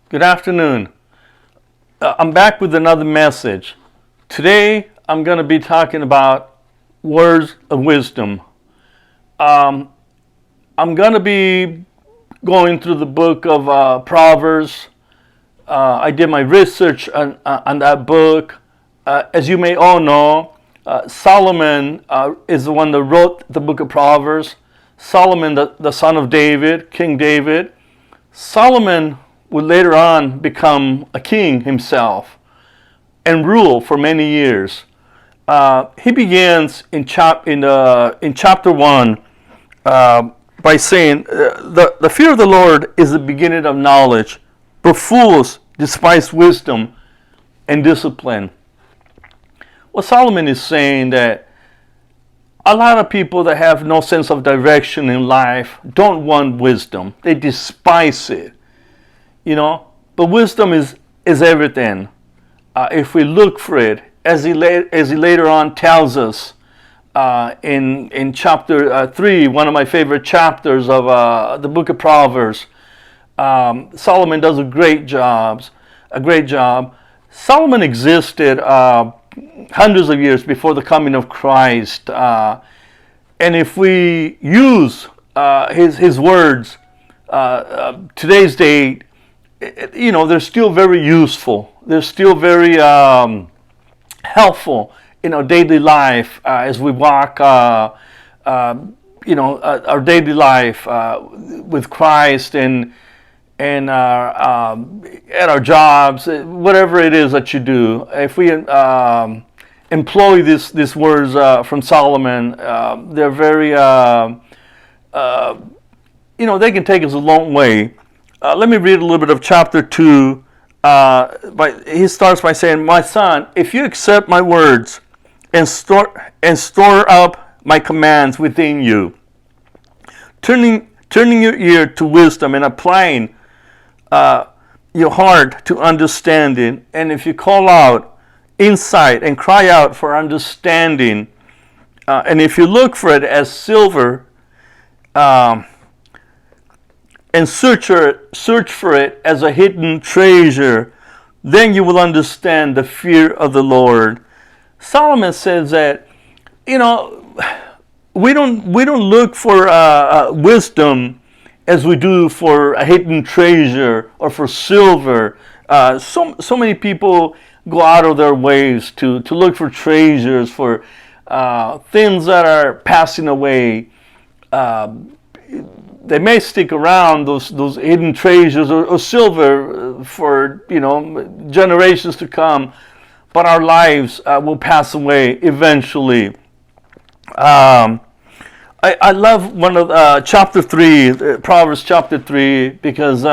Good afternoon. I'm back with another message. Today, I'm going to be talking about words of wisdom. I'm going to be going through the book of Proverbs. I did my research on that book. As you may all know, Solomon is the one that wrote the book of Proverbs. Solomon, the son of David, King David. Solomon would later on become a king himself and rule for many years. He begins in chapter 1 by saying, the fear of the Lord is the beginning of knowledge, but fools despise wisdom and discipline. Well, Solomon is saying that a lot of people that have no sense of direction in life don't want wisdom. They despise it. But wisdom is everything. If we look for it, as he later on tells us in chapter 3, one of my favorite chapters of the book of Proverbs, Solomon does a great job. Solomon existed hundreds of years before the coming of Christ, and if we use his words today's date, they're still very useful. They're still very helpful in our daily life as we walk, our daily life with Christ and at our jobs, whatever it is that you do. If we employ these words from Solomon, they're very, they can take us a long way. Let me read a little bit of chapter 2. He starts by saying, "My son, if you accept my words and store up my commands within you, turning your ear to wisdom and applying your heart to understanding, and if you call out insight and cry out for understanding, and if you look for it as silver, and search for it as a hidden treasure, then you will understand the fear of the Lord." Solomon says that, we don't look for wisdom as we do for a hidden treasure or for silver. So many people go out of their ways to look for treasures, for things that are passing away. They may stick around, those hidden treasures or silver for generations to come, but our lives will pass away eventually. I love one of chapter 3, Proverbs chapter 3, because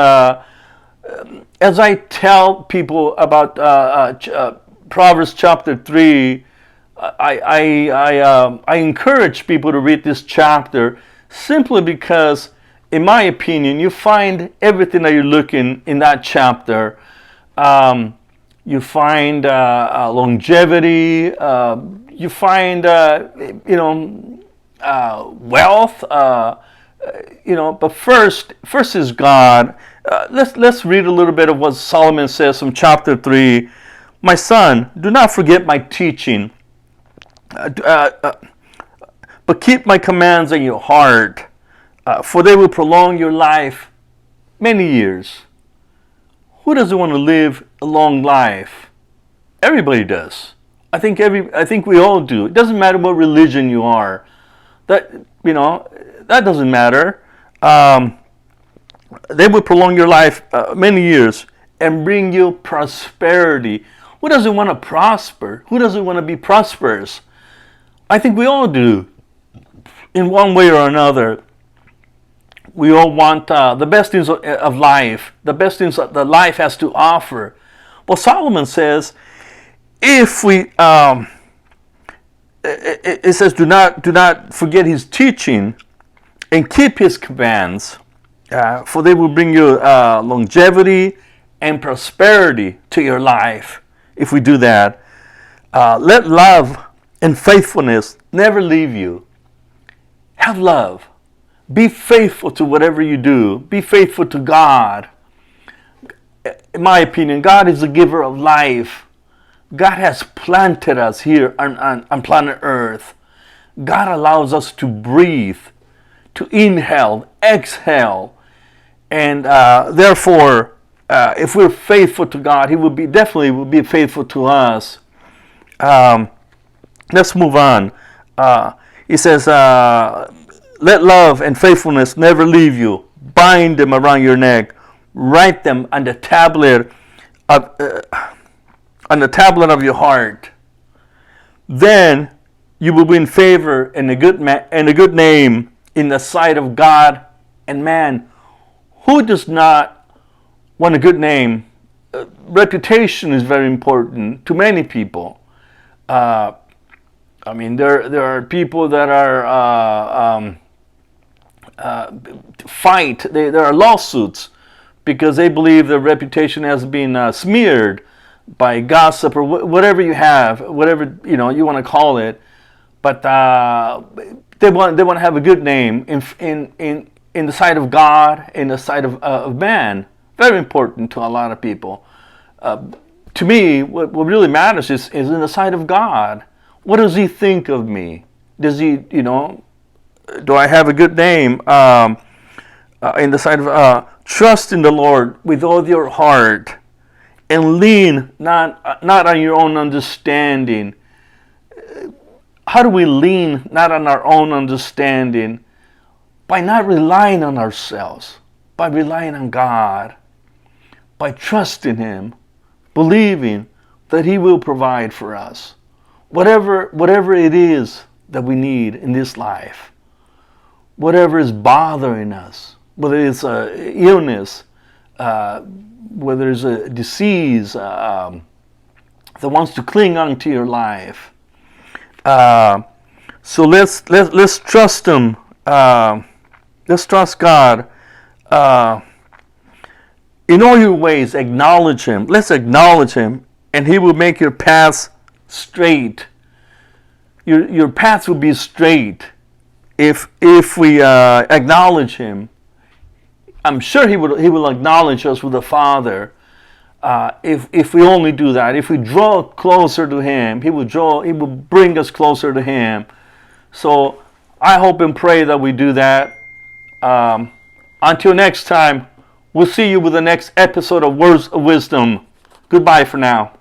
as I tell people about Proverbs chapter 3, I encourage people to read this chapter simply because, in my opinion, you find everything that you're looking in that chapter. You find longevity. You find wealth. But first is God. Let's read a little bit of what Solomon says from chapter 3. "My son, do not forget my teaching, but keep my commands in your heart, for they will prolong your life many years." Who doesn't want to live a long life? Everybody does. I think we all do. It doesn't matter what religion you are. That doesn't matter. They will prolong your life many years and bring you prosperity. Who doesn't want to prosper? Who doesn't want to be prosperous? I think we all do, in one way or another. We all want the best things of life, the best things that life has to offer. Well, Solomon says, if we, it says, do not forget his teaching and keep his commands, for they will bring you longevity and prosperity to your life. If we do that, let love and faithfulness never leave you. Have love. Be faithful to whatever you do. Be faithful to God. in my opinion, God is the giver of life. God has planted us here on planet Earth. God allows us to breathe, to inhale, exhale, and therefore, if we're faithful to God, He will be faithful to us. Let's move on. He says, "Let love and faithfulness never leave you. Bind them around your neck. Write them on the tablet of your heart. Then you will win favor and a good name in the sight of God and man." Who does not want a good name? Reputation is very important to many people. There are people that are fight. There are lawsuits because they believe their reputation has been smeared by gossip or whatever you have, whatever you want to call it. But they want to have a good name in the sight of God, in the sight of man. Very important to a lot of people. To me, what really matters is in the sight of God. What does He think of me? Does He, do I have a good name in the sight of trust in the Lord with all your heart, and lean not on your own understanding. How do we lean not on our own understanding? By not relying on ourselves, by relying on God, by trusting Him, believing that He will provide for us whatever it is that we need in this life, whatever is bothering us, whether it's illness, whether it's a disease that wants to cling on to your life. So let's trust Him. Let's trust God. In all your ways, acknowledge Him. Let's acknowledge Him, and He will make your paths straight. Your paths will be straight if we acknowledge Him. I'm sure He will acknowledge us with the Father. If we only do that, if we draw closer to Him, He will bring us closer to Him. So I hope and pray that we do that. Until next time, we'll see you with the next episode of Words of Wisdom. Goodbye for now.